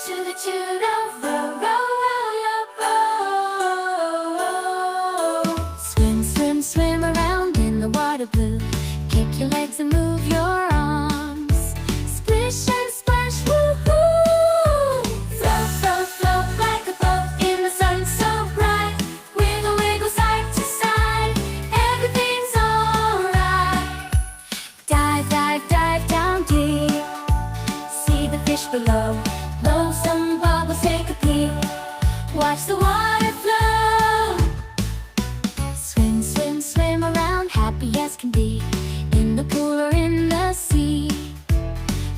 to the tune of row, row, row your boat. Swim, swim, swim around in the water blue. Kick your legs and move your arms. Splish and splash, woohoo! Float, float, float like a boat in the sun so bright. Wiggle, wiggle side to side, everything's alright. Dive, dive, dive down deep. See the fish below. Blow some bubbles, take a peek. Watch the water flow. Swim, swim, swim around, happy as can be. In the pool or in the sea.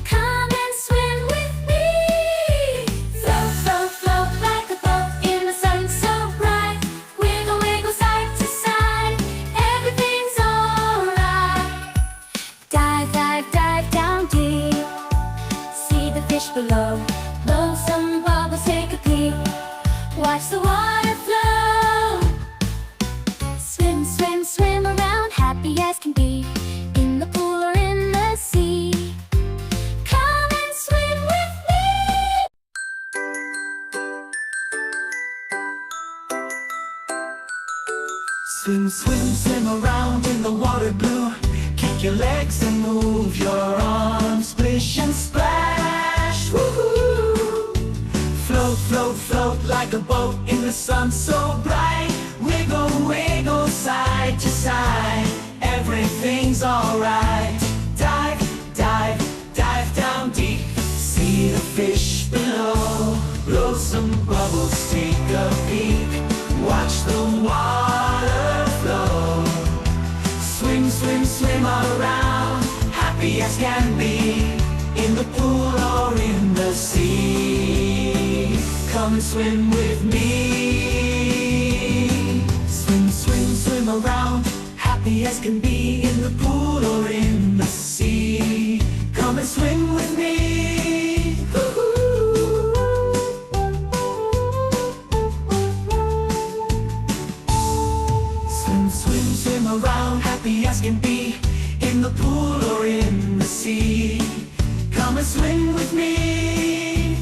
Come and swim with me. Float, float, float like a boat in the sun so bright. Wiggle, wiggle side to side, everything's alright. Dive, dive, dive down deep. See the fish below. Blow some bubbles, take a peek. Watch the water flow. Swim, swim, swim around, happy as can be. In the pool or in the sea. Come and swim with me. Swim, swim, swim around in the water blue. Kick your legs and move your arms. Splish and splash, woohoo! Float, float, float like a boat in the sun so bright. Wiggle, wiggle side to side, everything's alright. Dive, dive, dive down deep. See the fish below. Blow some bubbles, take a peek. Watch the water flow. Swim, swim, swim around, happy as can be. In the pool or in the sea. Come and swim with me. Swim, swim, swim around, happy as can be. In the pool or in the sea. Come and swim with me. Swim, swim, swim around, happy as can be. In the pool or in the sea. Come and swim with me.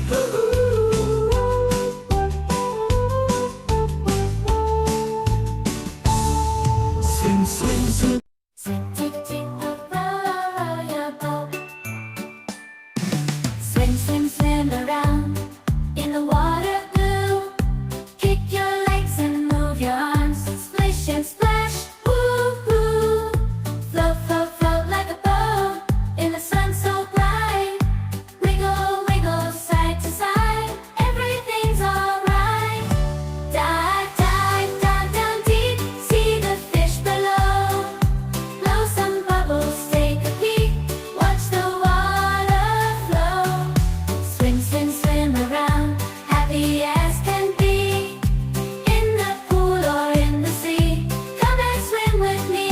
Swim, swim, swim. Swim, tick, tick, row, row, row your boat. Swim, swim, swim around in the water blue. Kick your legs and move your arms. Splish and splash, woo-hoo. Float, float, float like a boat in the sun so bright. Wiggle, wiggle side to side, everything's alright. Dive, dive, dive down deep. See the fish below. Blow some bubbles, take a peek. Watch the water flow. Swim, swim, swim around, happy as can be. In the pool or in the sea. Come and swim with me.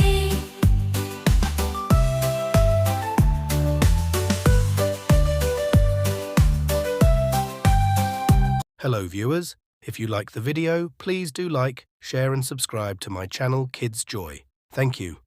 Hello viewers, if you like the video, please do like, share and subscribe to my channel Kids Joy. Thank you.